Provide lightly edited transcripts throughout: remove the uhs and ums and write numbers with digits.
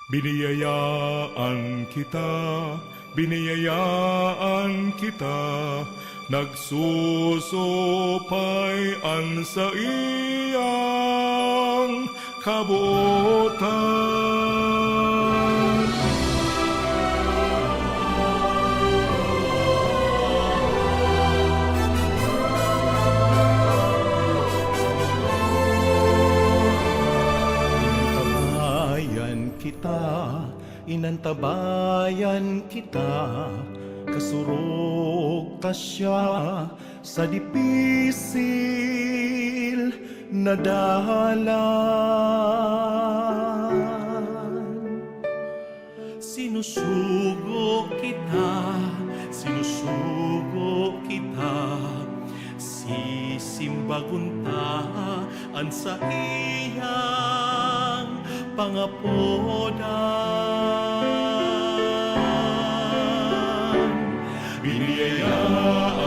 Biniyayaan kita, biniyayaan kita, nagsusupayan sa iyang kabuotan. Inantabayan kita, kasurog ta siya sa dipisil na dalan. Sinusugo kita, sisimbaguntaan sa iyang pangapodan. Biniyayaan,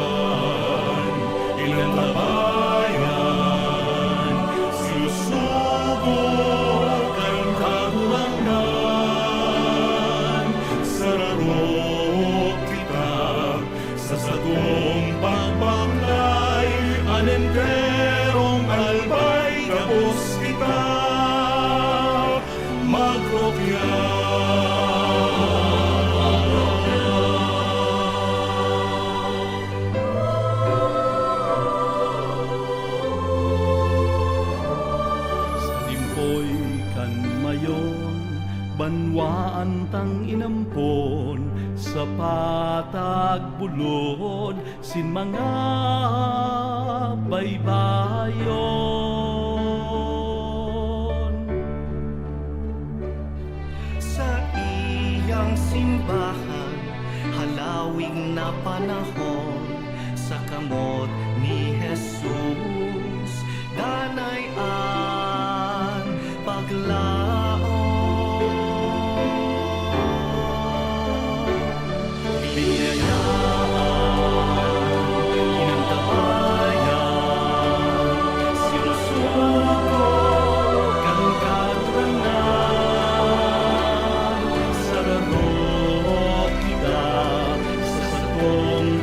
inantabayan, sinusugo kang kahurangan. Sararo kita sa sagong pagbaklay, anenderong albay, kapos kita magkopya. Banwaan tang inampon sa patag bulod sin mga baybayon. Sa iyang simbahan halawing na panahon, sa kamot ni Jesus danayan paglaon.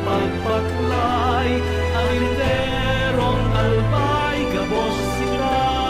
Pagpaklay, ang linderong albay, gabos sila.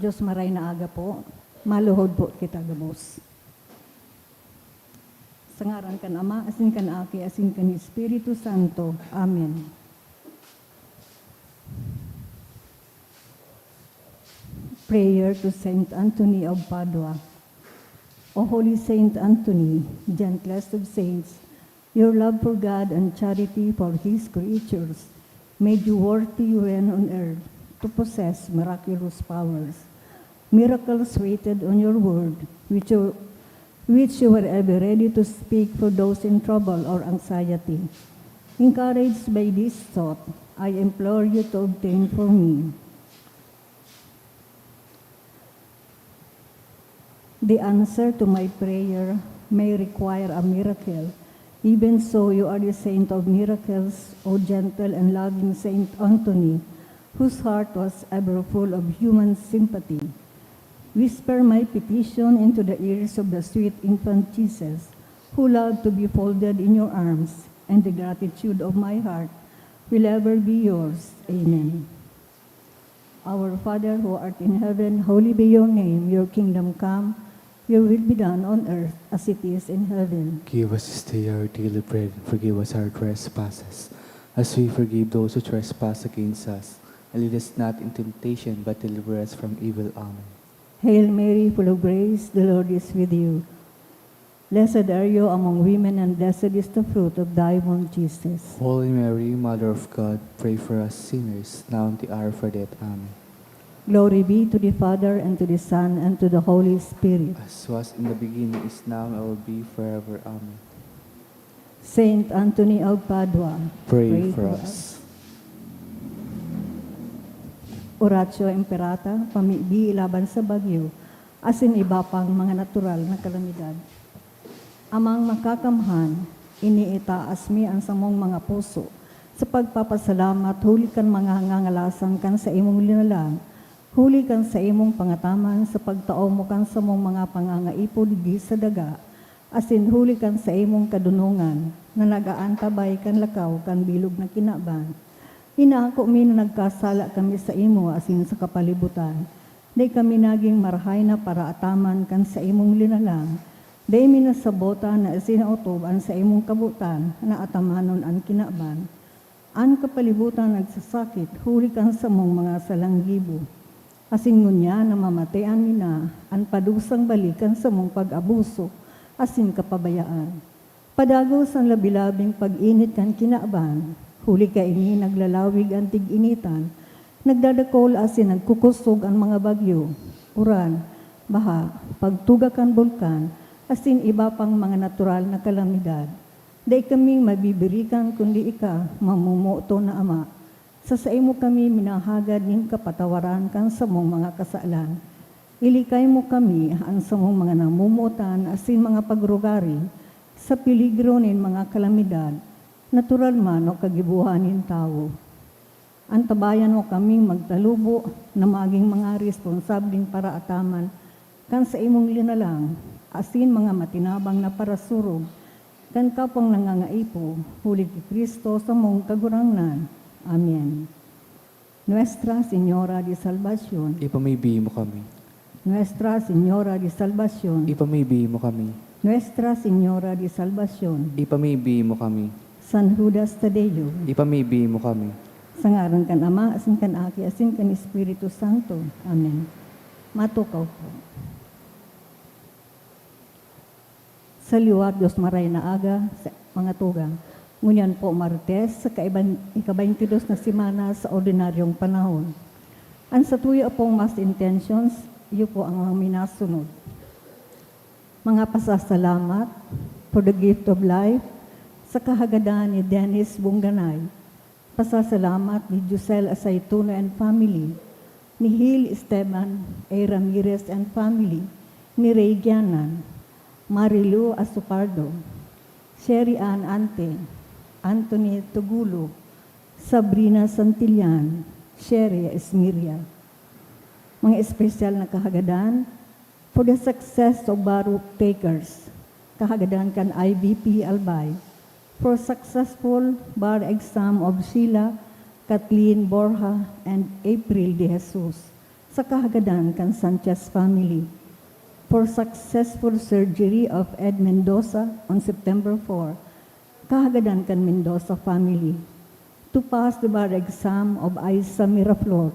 Diyos maray na aga po, maluhod po kita gabos. Sa ngaran kan Ama, asin kan Aki, asin kan Espiritu Santo. Amen. Prayer to Saint Anthony of Padua. O Holy Saint Anthony, gentlest of saints, your love for God and charity for His creatures made you worthy when on earth to possess miraculous powers. Miracles waited on your word, which you were ever ready to speak for those in trouble or anxiety. Encouraged by this thought, I implore you to obtain for me the answer to my prayer may require a miracle. Even so, you are the saint of miracles, O gentle and loving Saint Anthony, whose heart was ever full of human sympathy. Whisper my petition into the ears of the sweet infant Jesus, who loved to be folded in your arms, and the gratitude of my heart will ever be yours. Amen. Our Father who art in heaven, holy be your name. Your kingdom come, your will be done on earth as it is in heaven. Give us this day our daily bread, and forgive us our trespasses, as we forgive those who trespass against us. And lead us not in temptation, but deliver us from evil. Amen. Hail Mary, full of grace, the Lord is with you. Blessed are you among women, and blessed is the fruit of thy womb, Jesus. Holy Mary, Mother of God, pray for us sinners, now and at the hour of our death. Amen. Glory be to the Father, and to the Son, and to the Holy Spirit. As was in the beginning, is now, and will be forever. Amen. Saint Anthony of Padua, Pray for us. Oratio Imperata, pamibi ilaban sa bagyo, asin iba pang mga natural na kalamidad. Amang makakamhan, iniitaas mi ang samong mga puso, sa pagpapasalamat, huli kan mga ngangalasan kan sa imong linalang, huli kan sa imong pangataman, sa pagtao mo kan sa mong mga pangangaipo di sa daga, asin huli kan sa imong kadunungan, na nagaantabay kan lakaw kan bilog na kinaban. Inaako mi na nagkasala kami sa imo asin sa kapalibutan. Day kami naging marahay na para ataman kan sa imong linalang. Day mi nasabota na isinautob an sa imong kabutan na atamanon an kinaban. An kapalibutan nagsasakit, huli kan sa mong mga salanggibo. Asin ngunya na mamatayan mi na, an padusang balikan sa mong pag-abuso, asin kapabayaan. Padagos ang labilabing pag-init kan kinaban, huli ka ini naglalawig ang tig-initan, nagdadakol asin nagkukusog ang mga bagyo, uran, baha, pagtugak ang bulkan, asin iba pang mga natural na kalamidad. Day kami mabibirikan kundi ika, mamumuto na Ama. Sa imo kami minahagad ning kapatawaran kan sa mong mga kasalan. Ilikay mo kami ang sa mong mga namumutan asin mga pagrugari, sa peligro nin mga kalamidad, natural man o kagibuhanin tao. Antabayan mo kaming magtalubo na maging mga responsabling para ataman kan sa imong linalang, asin mga matinabang na parasurog, kan kapang nangangaipo, huli ki Kristo sa mong kagurangnan. Amen. Nuestra Señora de Salvación, Ipamibigay mo kami. Nuestra Señora de Salvación, Ipamibigay mo kami. Nuestra Señora de Salvación, Ipamibigay mo kami. San Judas Tadeo, Ipamibigay mo kami. sa ngaran kan Ama, asin kan Aki, asin kan Espiritu Santo. Amen. Matukaw po. Sa liwat, Diyos maray na aga, sa mga tugang. Ngunyan po, Martes, sa ika-22 na simana sa ordinaryong panahon. Ang sa tuyo pong mass intentions, iyo po ang mga minasunod. Mga pasasalamat for the gift of life, sa kahagadan ni Dennis Bunganay, pasasalamat ni Giselle Asaituno and family, ni Hil Esteban A. Ramirez and family, ni Ray Gianan, Marilu Asupardo, Sherry Ann Ante, Anthony Tugulo, Sabrina Santillan, Sherry Esmiria. Mga espesyal na kahagadan for the success of Baruch Takers, kahagadan kan IBP Albay, for successful bar exam of Sheila, Kathleen Borja, and April De Jesus. sa kahagadan kan Sanchez family. For successful surgery of Ed Mendoza on September 4, kahagadan kan Mendoza family. To pass the bar exam of Aiza Miraflor,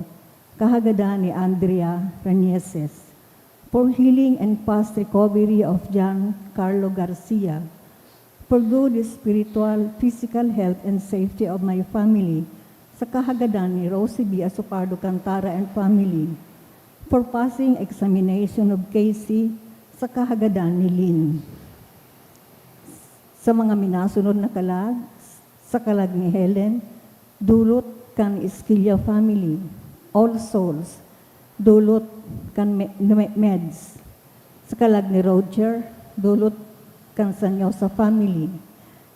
kahagadan ni Andrea Ranieses. For healing and fast recovery of John Carlo Garcia. For good spiritual, physical health and safety of my family, sa kahagadan ni Rosie B. Asopardo Cantara and family. For passing examination of Casey, sa kahagadan ni Lynn. Sa mga minasunod na kalag, sa kalag ni Helen, dulot kan Esquilla family. All Souls, dulot kan Meds. Sa kalag ni Roger, dulot kan Sanyosa family.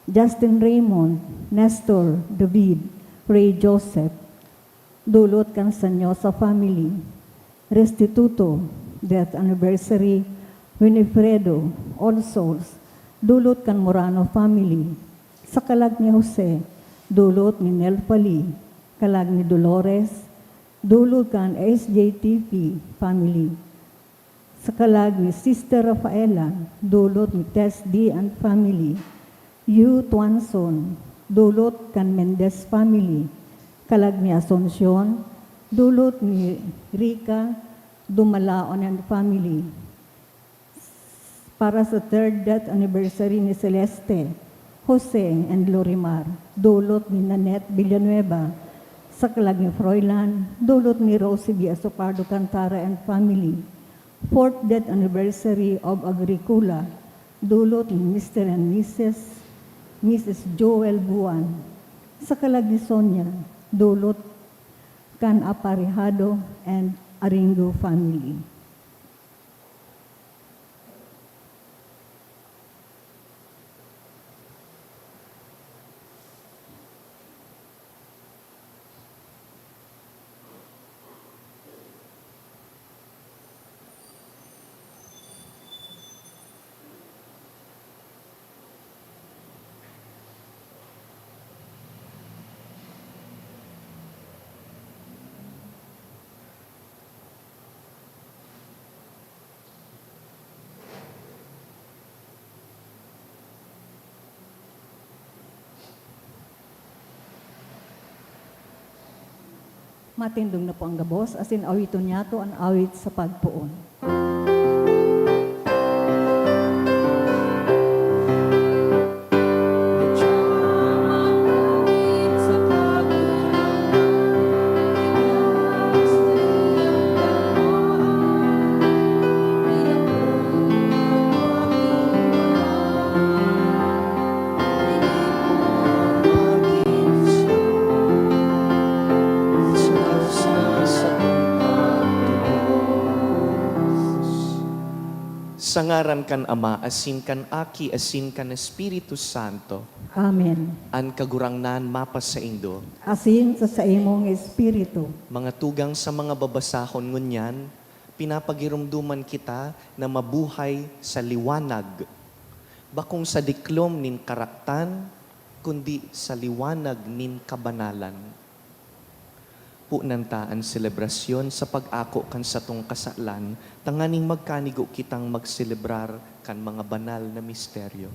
Justin Raymond, Nestor, David, Ray Joseph, dulot kan Sanyosa family. Restituto, death anniversary, Winifredo, All Souls, dulot kan Morano family. Sa kalag ni Jose, dulot ni Nel Pali, kalag ni Dolores, dulot kan SJTP family. Sa kalag ni Sister Rafaela, dulot ni Tess D and family. Yu Tuanson, dulot kan Mendez family. Kalag ni Asuncion, dulot ni Rica Dumalaon and family. Para sa third death anniversary ni Celeste, Jose and Lorimar, dulot ni Nanette Villanueva. Sa kalag ni Froilan, dulot ni Rosie B. Asopardo Cantara and family. Fourth death anniversary of Agricula, dulot ni Mr. and Mrs. Joel Buan. Sa kalag ni Sonia, dulot kan Aparejado and Aringo family. Matindong na po ang gabos, asin awiton niya to ang awit sa pagpuon. Sangaran kan Ama, asin kan Aki, asin kan Espiritu Santo. Amen. An kagurangnan mapas sa Indo. Asin sa imong espiritu. Mga tugang sa mga babasahon ngunyan, pinapagirumduman kita na mabuhay sa liwanag. Bakong sa diklom nin karaktan, kundi sa liwanag nin kabanalan. Punantaan selebrasyon sa pag-ako kan satong kasalan, tanganing magkanigo kitang magselebrar kan mga banal na misteryo.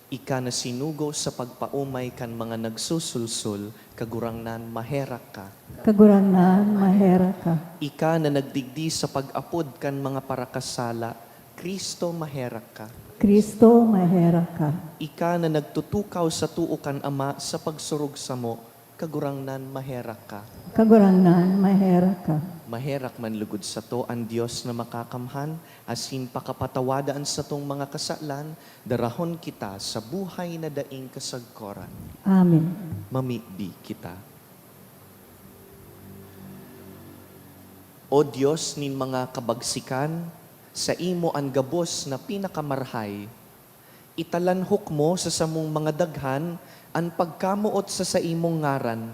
Ika na sinugo sa pagpaumay kan mga nagsusulsul, kagurangnan maherak ka. Kaguranan, mahera ka. Ika na nagdigdi sa pag-apod kan mga parakasala, Kristo maherak ka. Kristo, mahera ka. Ika na nagtutukaw sa tuukan Ama sa pagsurog sa mo, kagurangnan maherak ka. Kaguranan, mahera ka. Maherak man lugod sa to ang Diyos na makakamhan, asin pakapatawadaan sa tong mga kasalan, darahon kita sa buhay na daing kasagkoran. Amen. Mamigdi kita. O Diyos nin mga kabagsikan, sa imo ang gabos na pinakamarhay, italanhok mo sa samong mga daghan ang pagkamuot sa imong ngaran.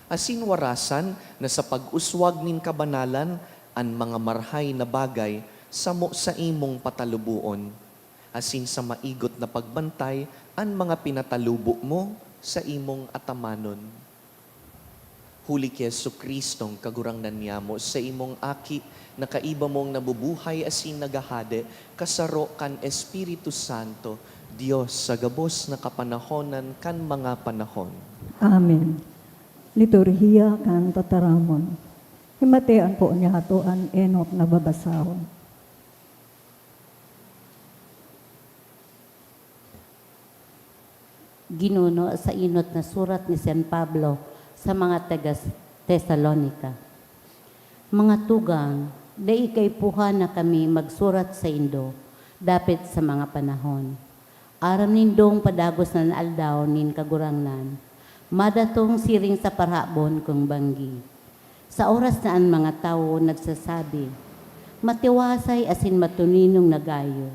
Asin warasan na sa pag-uswag nin kabanalan ang mga marhay na bagay samo sa imong patalubuon. Asin sa maigot na pagbantay ang mga pinatalubo mo sa imong atamanon. Huli ki Jesucristong kagurangnan niyamo sa imong aki na kaiba mong nabubuhay asin nagahade kasaro kan Espiritu Santo Dios sa gabos na kapanahonan kan mga panahon. Amen. Liturhiya kan tataramon. Himatean po niya hatoan enot na babasahon. Ginuno sa inot na surat ni San Pablo sa mga taga Tesalonika. Mga tugang, dai kay puha na kami magsurat sa Indo, dapit sa mga panahon. Aram nindong padagos na aldaw nin kagurangnan, madatong siring sa parhabon kong banggi. Sa oras na ang mga tao nagsasabi, matiwasay asin matuninong nagayo,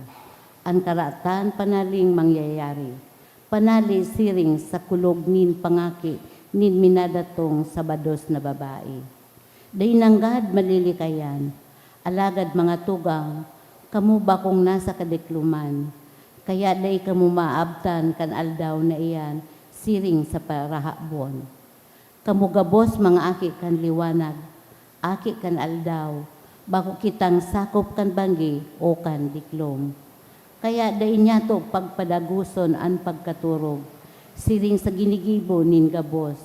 ang karatan panaling mangyayari, panali siring sa kulog nin pangaki nin minadatong sabados na babae. Day nanggad malilikayan, alagad mga tugang, kamu ba kung nasa kadikluman, kaya day kamu maabtan kan aldaw na iyan, siring sa parahabon. Kamu gabos mga aki kan liwanag, aki kan aldaw, bako kitang sakop kan banggi o kan diklom. Kaya day niya to pagpadaguson ang pagkaturog, siring sa ginigibo nin gabos,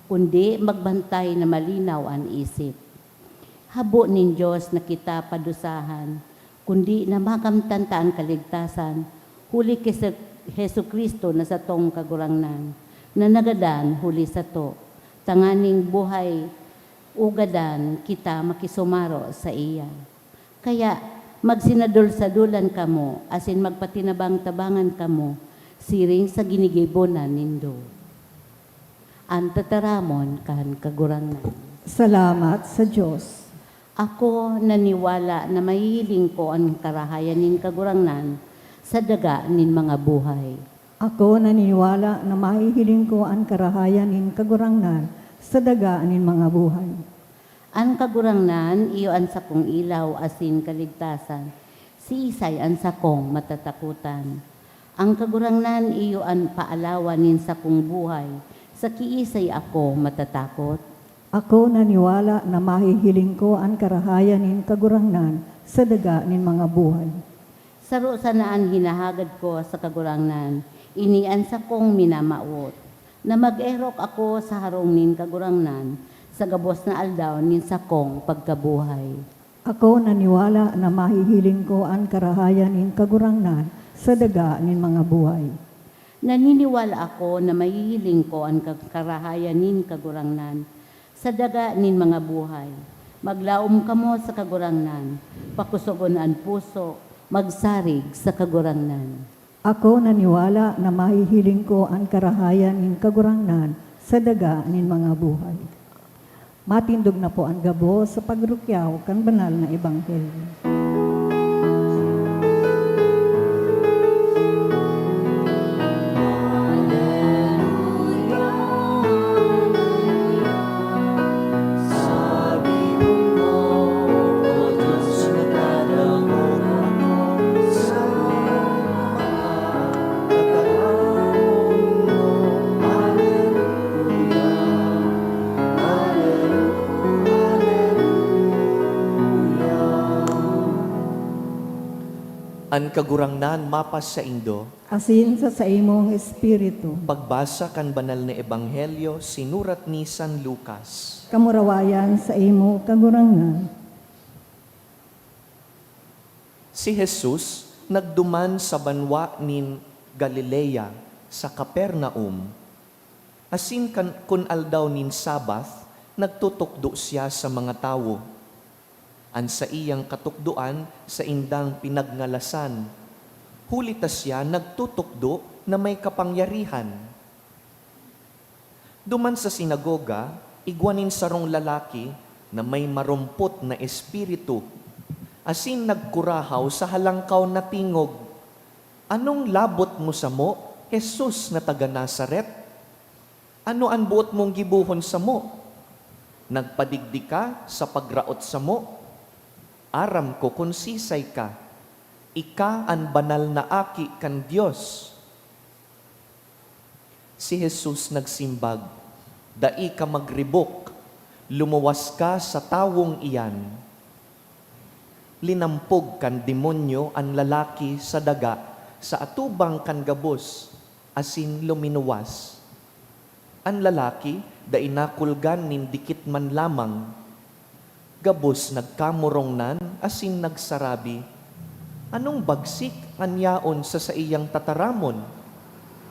kundi magbantay na malinaw ang isip. Habo nin Diyos na kita padusahan, kundi na makamtanta ang kaligtasan, huli kay Hesu Kristo na sa tong kagurangnan, na nagadan huli sa to, tanganing buhay, ugadan kita makisumaro sa iya. Kaya magsinadul-sadulan kamo, asin magpatinabang-tabangan kamo, siring sa ginigibonan nindo. Ang tataramon kan kagurangnan. Salamat sa Diyos. Ako naniwala na mahihiling ko ang karahayan nin kagurangnan sa daga nin mga buhay. Ako naniniwala na mahihiling ko ang karahayan nin kagurangnan sa daga nin mga buhay. Ang kagurangnan, iyo ang sakong ilaw asin kaligtasan. Si Isay ang sakong matatakutan. Ang kagurangnan, iyo ang paalawan nin sakong buhay. Sa kiisay ako matatakot. Ako naniwala na mahihiling ko ang karahayan nin kagurangnan sa daga nin mga buhay. Saro sanaan hinahagad ko sa kagurangnan, inian sa kong minamaot. Na mag-erok ako sa harong nin kagurangnan, sa gabos na aldaw nin sa kong pagkabuhay. Ako naniwala na mahihiling ko ang karahayan nin kagurangnan sa daga nin mga buhay. Naniniwala ako na mahihiling ko ang karahayan nin kagurangnan sa daga nin mga buhay. Maglaom kamo sa kagurangnan, pakusugon ang puso, magsarig sa kagurangnan. Ako naniwala na mahihiling ko ang karahayan nin kagurangnan sa daga nin mga buhay. Matindog na po ang gabo sa pagrukyaw kan banal na ebanghelyo. An kagurangnan mapas sa Indo, Asin sa imong espiritu, pagbasa kan banal na ebanghelyo sinurat ni San Lucas. kamurawayan sa imo kagurangnan. Si Jesus nagduman sa banwa nin Galilea sa Capernaum. Asin kun aldaw nin Sabath, nagtutukdo siya sa mga tawo. An sa iyang katukduan sa indang pinagnalasan. Hulitas siya nagtutukdo na may kapangyarihan. Duman sa sinagoga, igwanin sarong lalaki na may marumpot na espiritu. Asin nagkurahaw sa halangkaw na tingog, anong labot mo sa mo, Jesus na taga Nazaret? Ano ang buot mong gibuhon sa mo? Nagpadigdi ka sa pagraot sa mo? Aram ko kung sisay ka, ika ang banal na aki kan Diyos. Si Jesus nagsimbag, dai ka magribok, lumuwas ka sa tawong iyan. Linampog kan demonyo ang lalaki sa daga, sa atubang kan gabos, asin luminuwas. Ang lalaki, da inakulgan nin dikit man lamang, gabos nagkamurongnan, asin nagsarabi, anong bagsik ang yaon sa iyang tataramon?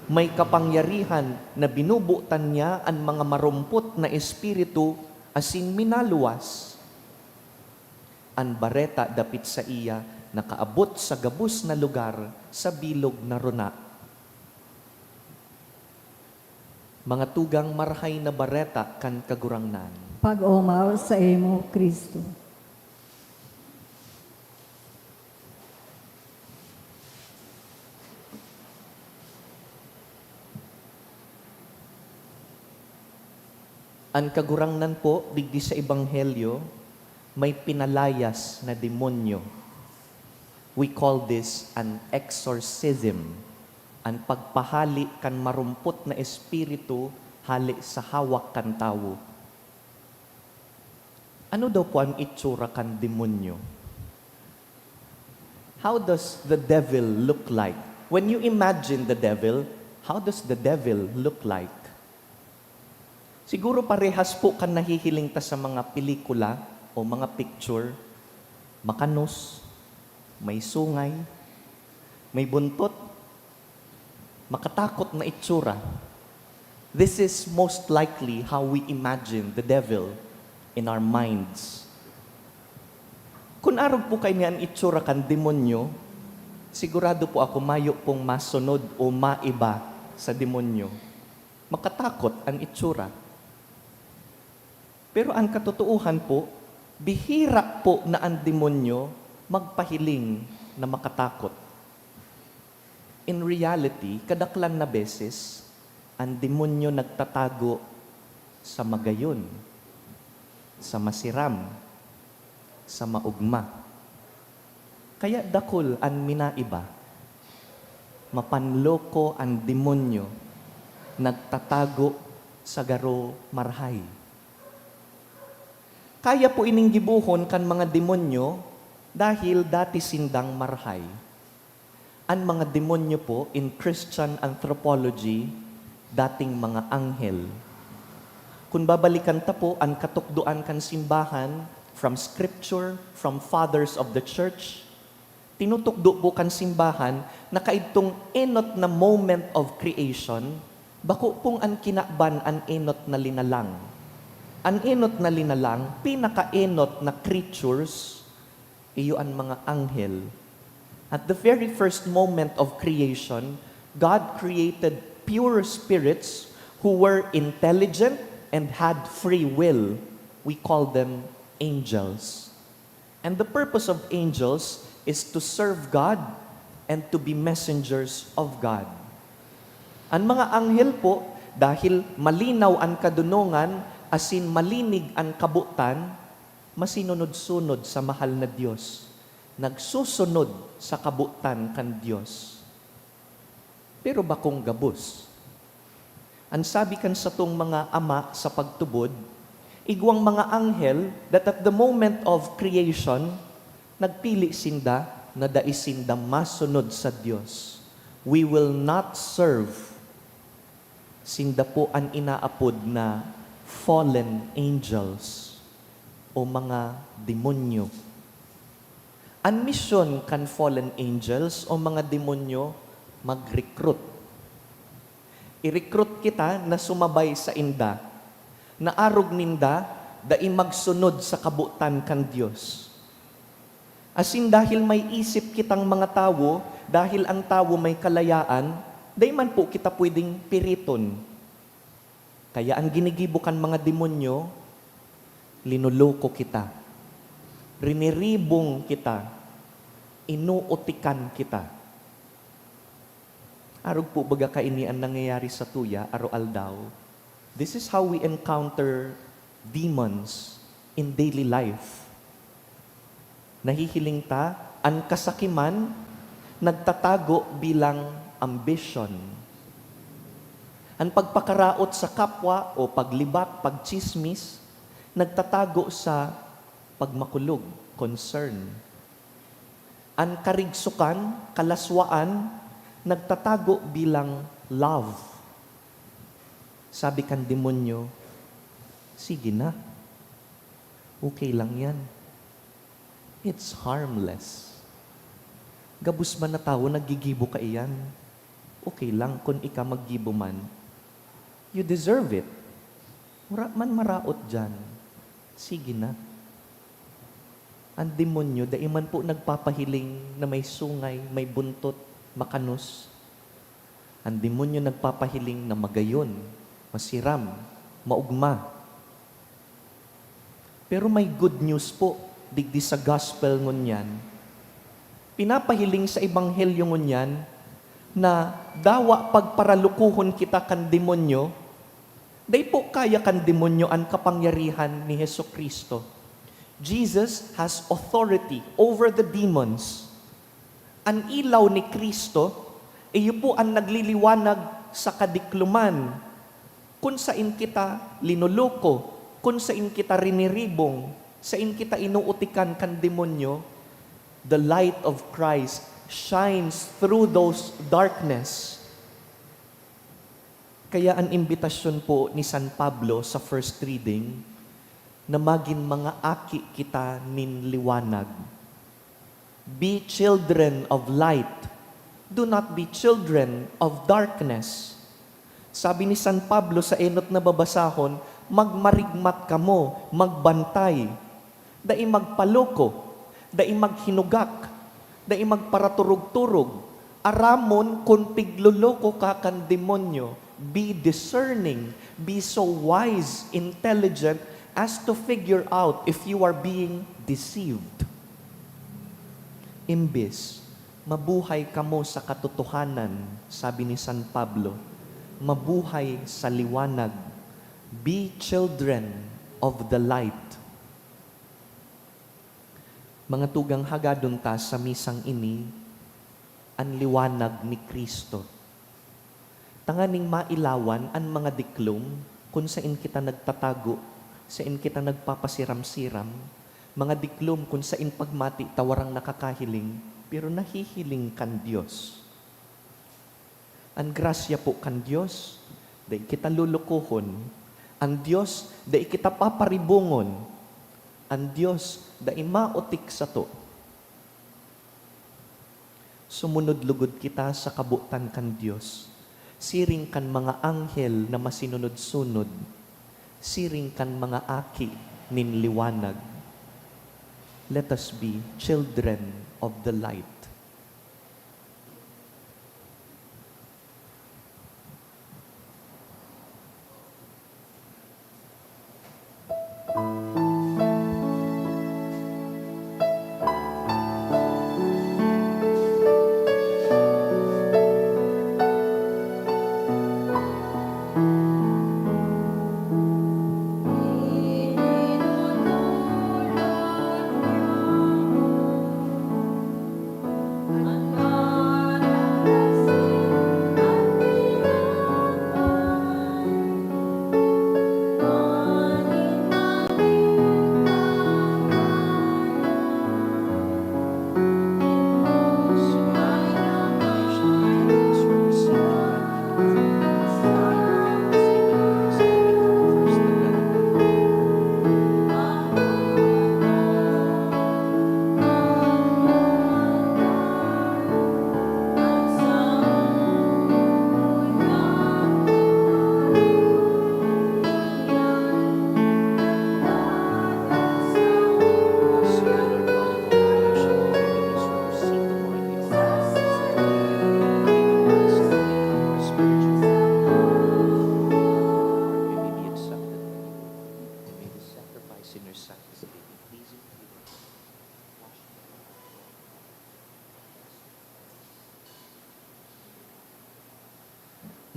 May kapangyarihan na binubutan niya ang mga marumpot na espiritu, asin minaluwas. Ang bareta dapit sa iya, nakaabot sa gabos na lugar, sa bilog na runa. Mga tugang marhay na bareta kan kagurangnan. Pag-omaw sa imo, Kristo. Ang kagurangnan po, digdi sa Ebanghelyo, may pinalayas na demonyo. We call this an exorcism. Ang pagpahali kan marumpot na espiritu hali sa hawak kan tao. Ano daw po ang itsura kan demonyo? How does the devil look like? When you imagine the devil, how does the devil look like? Siguro parehas po kan nahihiling ta sa mga pelikula o mga picture, makanos, may sungay, may buntot, makatakot na itsura. This is most likely how we imagine the devil in our minds. Kung arog po kayo niyan itsura kan demonyo, sigurado po ako mayo pong masunod o maiba sa demonyo. Makatakot ang itsura. Pero ang katotohanan po, bihira po na ang demonyo magpahiling na makatakot. In reality, kadaklan na beses, ang demonyo nagtatago sa magayon, sa masiram, sa maugma. Kaya dakol ang minaiba. Mapanloko ang demonyo, nagtatago sa garo marhay. Kaya po ining gibuhon kan mga demonyo dahil dati sindang marhay. Ang mga demonyo po in Christian anthropology, dating mga anghel. Kung babalikan ta po ang katukduan kan simbahan from scripture, from fathers of the church, tinutukdo po kan simbahan na kaidtong enot na moment of creation, bako pong ang kinakban ang enot na linalang. Ang enot na linalang, pinaka-enot na creatures, iyo ang mga anghel. At the very first moment of creation, God created pure spirits who were intelligent and had free will. We call them angels. And the purpose of angels is to serve God and to be messengers of God. Ang mga anghel po, dahil malinaw ang kadunungan, asin malinig ang kabutan, masinunod-sunod sa mahal na Diyos. Nagsusunod sa kabutan kan Diyos. Pero bakong gabos? Ang sabi kan sa tong mga ama sa pagtubod, igwang mga anghel that at the moment of creation, nagpili sinda na daisinda masunod sa Diyos. We will not serve. Sinda po ang inaapod na fallen angels o mga demonyo. Ang mission kan fallen angels o mga demonyo, mag-recruit. I-recruit kita na sumabay sa inda, na arog ninda, dai magsunod sa kabutan kan Diyos. Asin dahil may isip kitang mga tao, dahil ang tao may kalayaan, dai man po kita pwedeng piriton. Kaya ang ginigibukan mga demonyo, linuloko kita. Riniribong kita. Inuutikan kita. Arog po baga kaini ang nangyayari sa tuya, araw-aldaw. This is how we encounter demons in daily life. Nahihiling ta, ang kasakiman, nagtatago bilang ambition. Ang pagpakaraot sa kapwa o paglibat, pagchismis, nagtatago sa pagmakulog, concern. Ang karigsukan, kalaswaan, nagtatago bilang love. Sabi kan demonyo, sige na, okay lang yan. It's harmless. Gabus man na tao, nagigibo ka iyan. Okay lang kung ika maggibo man. You deserve it. Wala man maraot dyan. Sige na. Ang demonyo, daiman po nagpapahiling na may sungay, may buntot, makanos. Ang demonyo nagpapahiling na magayon, masiram, maugma. Pero may good news po, digdi sa gospel ngunyan. Pinapahiling sa ebanghelyo ngunyan na dawa pagparalukuhon kita kan demonyo, day po kaya kan demonyo ang kapangyarihan ni Hesus Kristo. Jesus has authority over the demons. Ang ilaw ni Kristo, iyo po ang nagliliwanag sa kadikluman. Kung saan kita linuloko, kung saan kita riniribong, saan kita inuutikan kan demonyo, the light of Christ shines through those darkness. Kaya ang imbitasyon po ni San Pablo sa first reading, na maging mga aki kita nin liwanag. Be children of light. Do not be children of darkness. Sabi ni San Pablo sa enot na babasahon, magmarigmat kamo, magbantay, dai magpaloko, dai maghinugak, dai magparaturog-turog, aramon kung pigluloko ka kan demonyo, be discerning, be so wise, intelligent, as to figure out if you are being deceived. Imbis, mabuhay kamo sa katotohanan, sabi ni San Pablo, mabuhay sa liwanag. Be children of the light. Mga tugang hagadon ta sa misang ini, ang liwanag ni Kristo. Tanganing mailawan ang mga diklom kung saan kita nagtatago, saan kita nagpapasiram-siram, mga diklom kung saan pagmati tawarang nakakahiling, pero nahihiling kan Diyos. Ang grasya po kan Diyos, dahil kita lulukuhon. Ang Diyos, dahil kita paparibungon. Ang Diyos, dahil maotik sa to. Sumunod lugod kita sa kabutan kan Diyos. Siring kan mga anghel na masinunod-sunod. Siring kan mga aki nin liwanag. Let us be children of the light.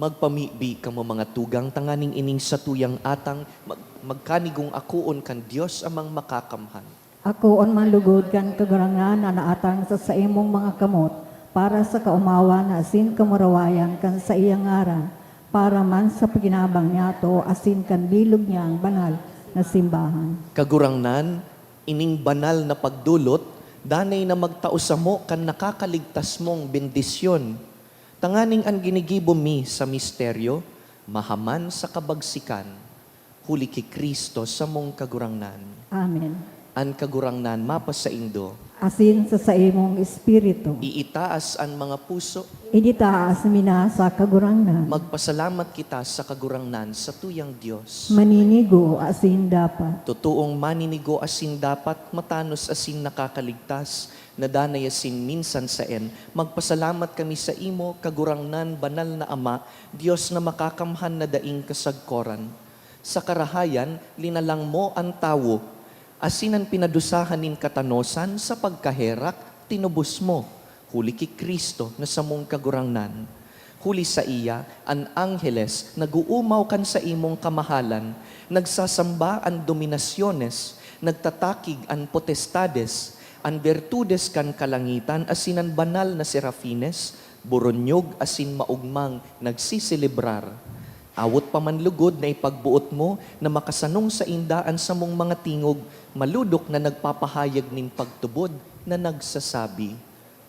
Magpamibi kamo mga tugang, tanganing ining sa tuyang atang, magkanigong akuon kan Diyos amang makakamhan. Ako on manlugod kan kagarangan na naatang sa imong mga kamot, para sa kaumawa na asin kamurawayan kan sa iyang ngaran, para man sa paginabang niya to asin kan bilog niya ang banal, na simbahan. Kagurangnan, ining banal na pagdulot, danay na magtao sa mo kan nakakaligtas mong bendisyon. Tanganing ang ginigibo mi sa misteryo, mahaman sa kabagsikan, huli ki Kristo sa mong kagurangnan. Amen. An kagurangnan mapas sa indo, Asin sa imong espiritu, iitaas ang mga puso, iditaas mina sa kagurangnan, magpasalamat kita sa kagurangnan sa tuyang Diyos. maninigo asin dapat. Totoong maninigo asin dapat, matanos asin nakakaligtas, nadanay asin minsan sa magpasalamat kami sa imo, kagurangnan, banal na Ama, Diyos na makakamhan na daing kasagkoran. Sa karahayan, linalang mo ang tawo, asinan pinadusahan nin katanosan sa pagkaherak, tinubos mo. Huli ki Kristo na sa mong kagurangnan. Huli sa iya, ang angheles, naguumaw kan sa imong kamahalan, nagsasamba ang dominasyones, nagtatakig ang potestades, ang virtudes kan kalangitan, asinan banal na serafines, buronyog asin maugmang nagsisilibrar. Awot pa man lugod na ipagbuot mo na makasanong sa indaan sa mong mga tingog, maludok na nagpapahayag ning pagtubod na nagsasabi,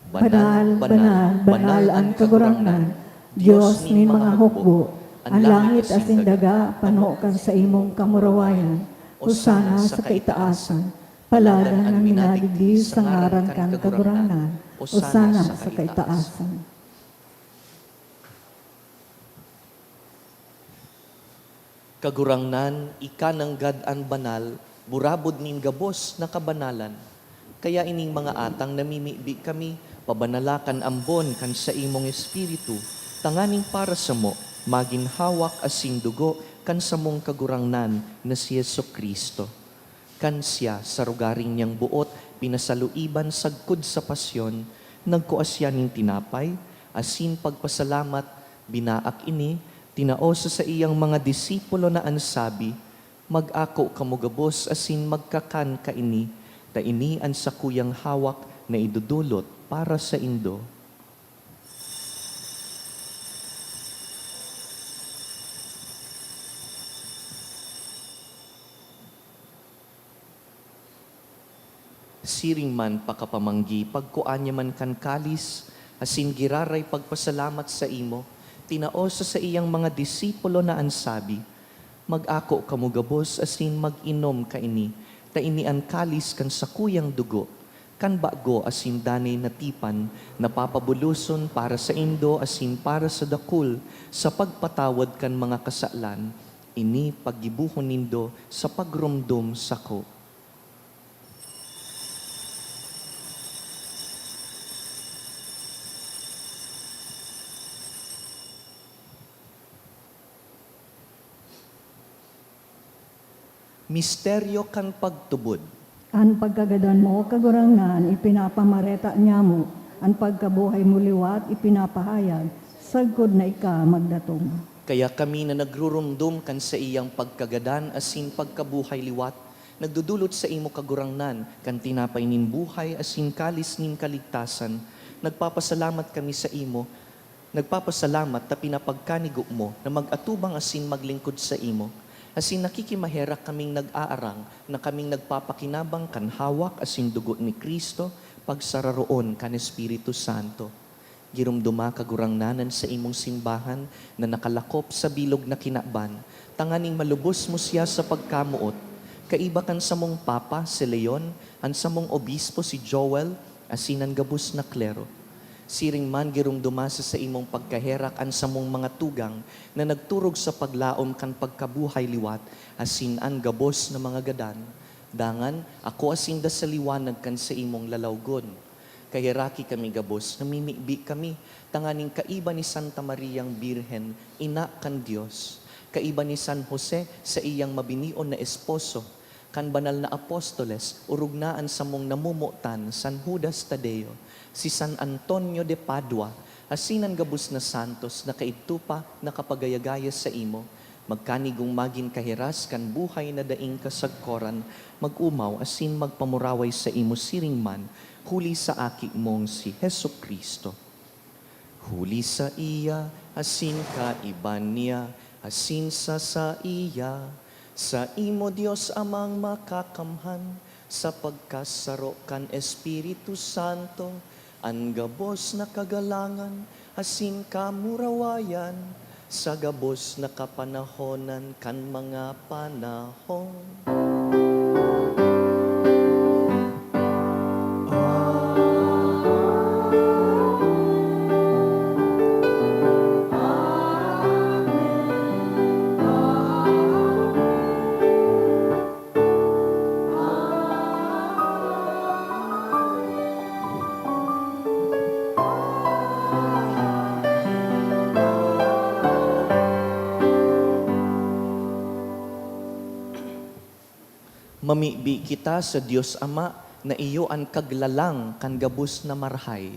Banal, banal, banal ang kagurangnan, Diyos ni mga hukbo, ang langit asin daga, panokan sa imong kamurawayan, usana sa kaitaasan, palagan ang minaligdi sa ngaran kan kagurangnan, usana sa kaitaasan. Kagurangnan, ikanang gad-an banal, burabod nin gabos na kabanalan. Kaya ining mga atang namimibi kami, pabanalakan ambon kan sa imong espiritu, tanganing para sa mo, maginhawak asin dugo kan sa mong kagurangnan na si Yesu Kristo. Kan siya sa rugaring niyang buot, pinasaluiban sagkod sa pasyon, nagkuasya ning tinapay, asin pagpasalamat, binaak ini, tinaosa sa iyang mga disipulo na ansabi, mag-ako kamugabos asin magkakan kaini, ta ini ang sakuyang hawak na idudulot para sa indo. Siring man pakapamanggi, pagkuanya man kan kalis, asin giraray pagpasalamat sa imo, tinaosa sa iyang mga disipulo na ansabi, mag-ako kamugabos asin mag-inom kaini, ta ini ang kalis kan sakuyang dugo, kan bago asin danay natipan, napapabuluson para sa indo asin para sa dakul, sa pagpatawad kan mga kasalan, ini paggibuhon nindo sa pagrumdum sako. Misteryo kan pagtubod. Ang pagkagadan mo, kagurangnan, ipinapamareta niya mo. Ang pagkabuhay mo liwat, ipinapahayag. Sagkod na ika magdatong. Kaya kami na nagrurumdum kan sa iyang pagkagadan asin pagkabuhay liwat, nagdudulot sa imo kagurangnan, kan tinapay nin buhay asin kalis nin kaligtasan, nagpapasalamat kami sa imo, nagpapasalamat ta pinapagkanigo mo na mag-atubang asin maglingkod sa imo. Asin nakikimaherak kaming nag-aarang na kaming nagpapakinabang kan hawak asin dugo ni Kristo pagsararoon kan Espiritu Santo. Girumduma kagurangnanan sa imong simbahan na nakalakop sa bilog na kinaban, tanganing malubos mo siya sa pagkamuot. Kaiba kan sa mong Papa si Leon, ang sa mong Obispo si Joel, asinan gabos na klero. Siring man girumduma sa imong pagkaherak an sa mong mga tugang na nagturog sa paglaom kan pagkabuhay liwat, asin an gabos na mga gadan. Dangan, ako asin da sa liwanag kan sa imong lalawgon. Kahiraki kami gabos, namimibi kami, tanganing kaiba ni Santa Mariang Birhen, ina kan Diyos. Kaiba ni San Jose sa iyang mabinion na esposo, kan banal na apostoles, urugnaan sa mong namumutan, San Judas Tadeo, si San Antonio de Padua, asinan gabos na santos na kaitupa na kapagayagaya sa imo, magkanigong magin kahiras kan buhay na daing kasagkoran, magumaw asin magpamuraway sa imo siring man, huli sa aki mong si Hesu Kristo. Huli sa iya, asin ka iban niya, asin sa iya, Sa imo Dios amang makakamhan, sa pagkasaro kan Espiritu Santo, ang gabos na kagalangan, asin kamurawayan, sa gabos na kapanahonan kan mga panahon. Mamibi kita sa Dios Ama na iyo ang kaglalang kan gabus na marhay.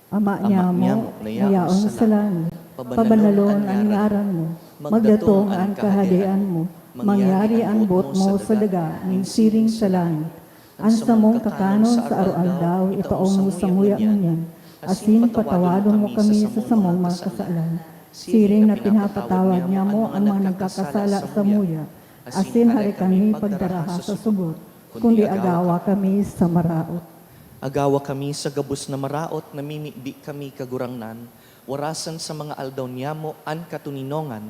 Ama Ama niya niya mo, mo, nayaon nayaon sa sa langit, Pabanalon pabanalon ang ang ngaran mo, magdatong ang kahadian mo, mangyari ang buot mo sa daga, ng siring sa langit. Ang samong kakanon sa araw-aldaw, ipaong mo sa nguya ngunyan, asin patawadon mo kami sa samong mga kasalan. Siring na pinapatawad niya mo ang mga nagkakasala sa muya, asin hari kami pagdaraha sa sugot, kundi agawa kami sa maraot. Agawa kami sa gabus na maraot, namimibi kami kagurangnan, warasan sa mga aldaw niyamo an katuninongan,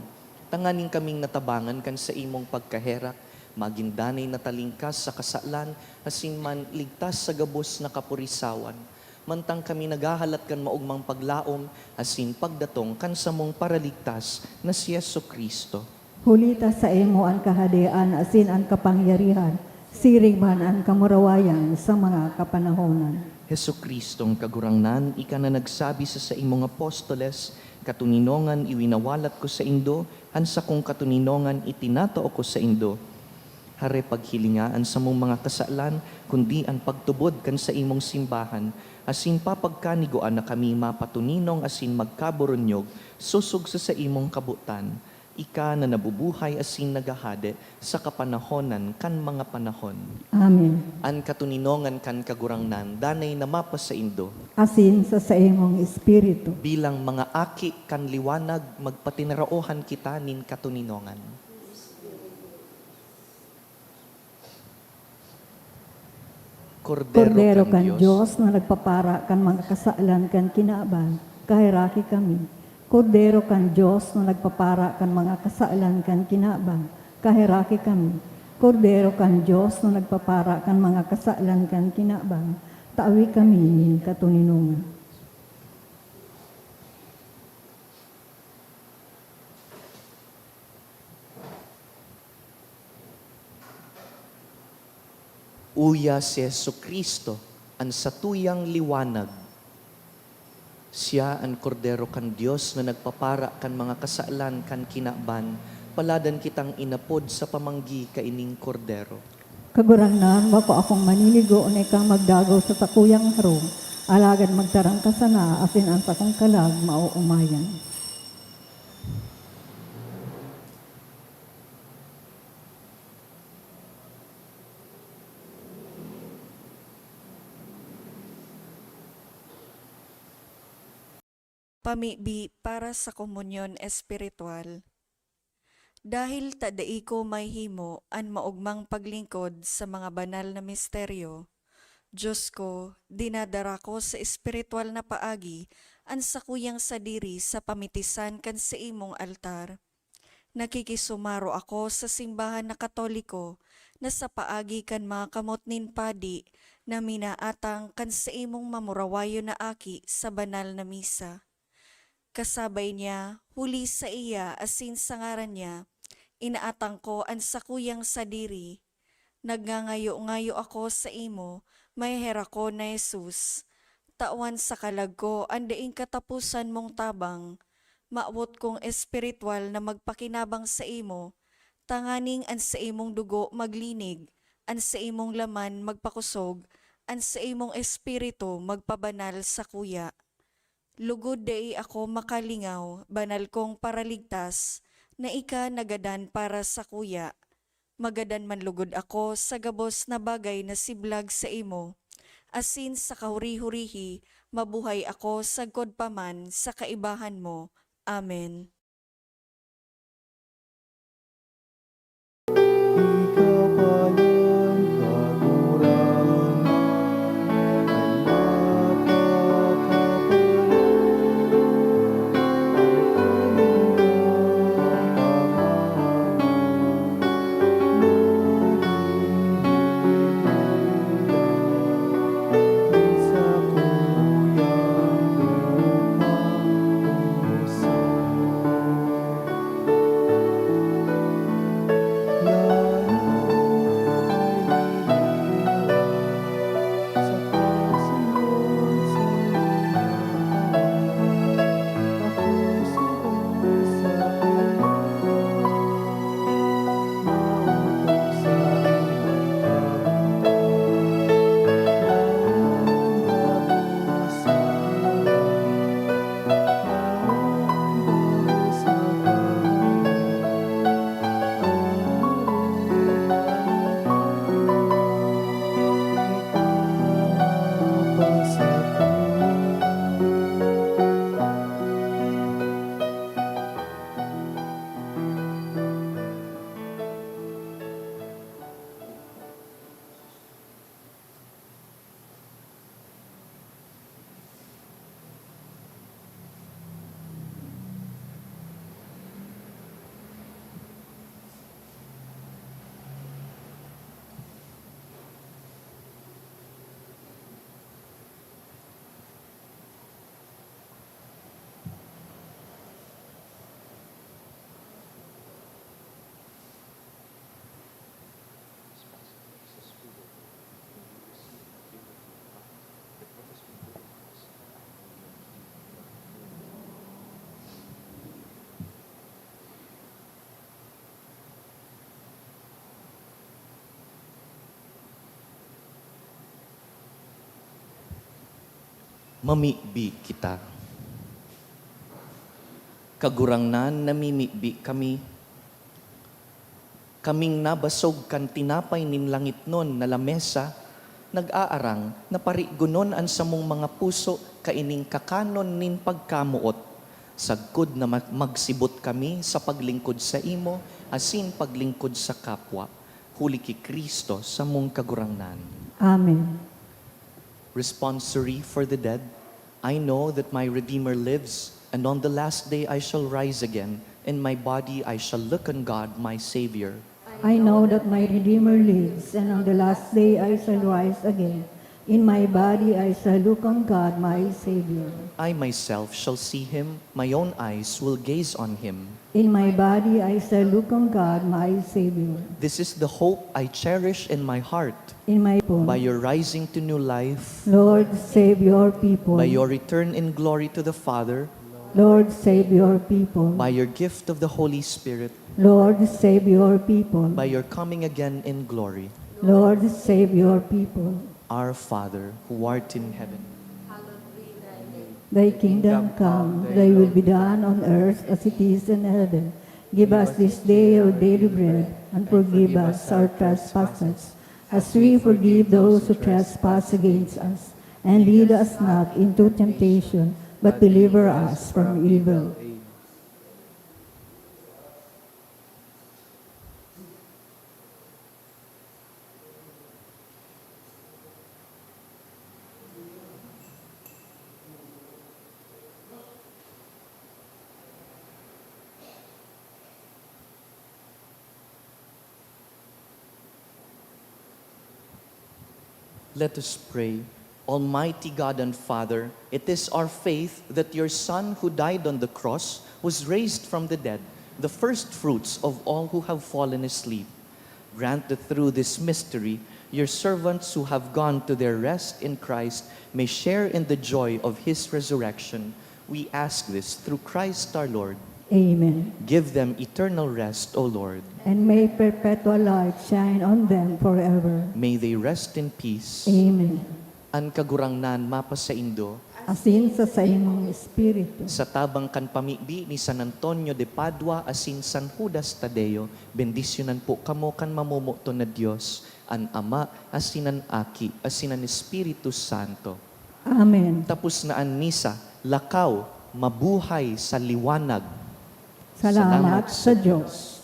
tanganing kaming natabangan kan sa imong pagkaherak, magindanay na talingkas sa kasalan, asin man ligtas sa gabus na kapurisawan. Mantang kami nagahalat kan maugmang paglaom, asin pagdatong kan samong paraligtas na si Yesu Kristo. Hulita sa imo ang kahadian, asin ang kapangyarihan, siring man ang kamurawayan sa mga kapanahonan. Heso Kristong kagurangnan, ika na nagsabi sa imong apostoles, katuninongan iwinawalat ko sa indo, hansa kong katuninongan itinatao ko sa indo. Hare paghilingaan sa mong mga kasalan, kundi ang pagtubod kan sa imong simbahan, asin papagkaniguan na kami mapatuninong asin magkaburonyog, susog sa imong kabutan. Ika na nabubuhay asin nagahade sa kapanahonan kan mga panahon. Amen. An katuninongan kan kagurangnan, danay na mapa sa indo. Asin sa imong espiritu. Bilang mga aki kan liwanag, magpatinaraohan kita nin katuninongan. Kordero kan Diyos na nagpapara kan mga kasalan kan kinaaban, kahiraki kami. Kordero kan Diyos na nagpapara kan mga kasalan kan kinaaban, kahiraki kami. Kordero kan Diyos na nagpapara kan mga kasalan kan kinaaban, taawi kami nin katuninungan. Uya si Yesu Kristo, ang satuyang liwanag. Siya ang kordero kan Diyos na nagpapara kan mga kasalan kan kinaban, paladan kitang inapod sa pamanggi kaining kordero. Kagurangnan, wako akong maniligo na ikang magdagaw sa takuyang harong, alagad magtarang ka sana, asin ang takong kalag mauumayan. Pamibi para sa komunyon espiritual. Dahil tadai ko may himo an maugmang paglingkod sa mga banal na misteryo, Diyos ko, dinadara ko sa espiritual na paagi an sakuyang sadiri sa pamitisan kan sa imong altar. Nakikisumaro ako sa simbahan na katoliko na sa paagi kan mga kamot nin padi na minaatang kan sa imong mamurawayo na aki sa banal na misa. Kasabay niya, huli sa iya asin sa ngaran niya, inaatang ko ang sakuyang sadiri. Nagngangayo-ngayo ako sa imo, may hera ko na Jesus. Tawan sa kalag ko, andaing katapusan mong tabang. Maawot kong espiritual na magpakinabang sa imo, tanganing an sa imong dugo maglinig, an sa imong laman magpakusog, an sa imong espiritu magpabanal sa kuya. Lugod dai ako makalingaw, banal kong paraligtas, na ika nagadan para sa kuya. Magadan man lugod ako sa gabos na bagay na siblag sa imo. Asin sa kahuri-hurihi, mabuhay ako sa godpaman sa kaibahan mo. Amen. pasakan. Mamibi kita. Kagurangnan namimibi kami. Kaming nabasog kan tinapay nin langit nun na lamesa, nag-aarang na parigunon an samong mga puso kaining kakanon nin pagkamuot. Sagkod na magsibot kami sa paglingkod sa imo, asin paglingkod sa kapwa. Huli ki Kristo sa mong kagurangnan. Amen. Responsory for the dead. I know that my Redeemer lives, and on the last day I shall rise again. In my body I shall look on God, my Savior. I know that my Redeemer lives, and on the last day I shall rise again. In my body I shall look on God, my Savior. I myself shall see him, my own eyes will gaze on him. In my body I shall look on God, my Savior. This is the hope I cherish in my heart. In my body, By your rising to new life, Lord, save your people. by your return in glory to the Father, Lord, save your people. by your gift of the Holy Spirit, Lord, save your people. by your coming again in glory. Lord, save your people. Our Father, who art in heaven, Thy kingdom come, thy will be done on earth as it is in heaven. Give us this day our daily bread, and forgive us our trespasses, as we forgive those who trespass against us. And lead us not into temptation, but deliver us from evil. let us pray. Almighty God and Father, it is our faith that your Son who died on the cross was raised from the dead, the first fruits of all who have fallen asleep. Grant that through this mystery, your servants who have gone to their rest in Christ may share in the joy of his resurrection. We ask this through Christ our Lord. Amen. Give them eternal rest, O Lord. And may perpetual light shine on them forever. May they rest in peace. Amen. An kagurangnan mapasaindo, Asin sa imong espiritu. sa tabang kan pamibi ni San Antonio de Padua asin San Judas Tadeo, bendisyonan po kamo kan mamumuto na Diyos, an Ama, asinan Aki, asinan Espiritu Santo. Amen. Tapos na an misa, lakaw, mabuhay sa liwanag. Salamat sa Diyos.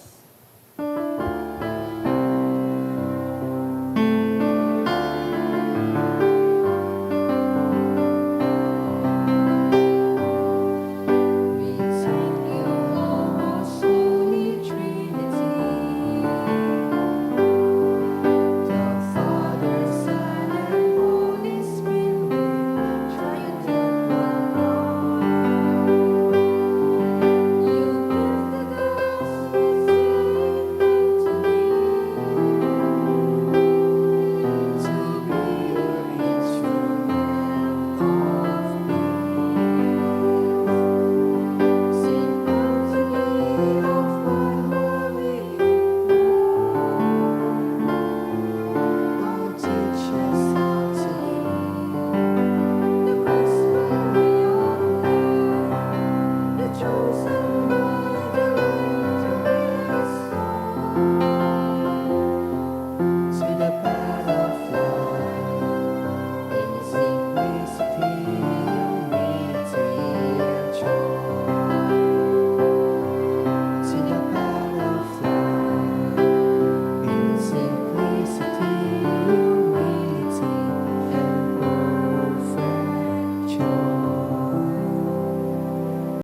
You Diyos.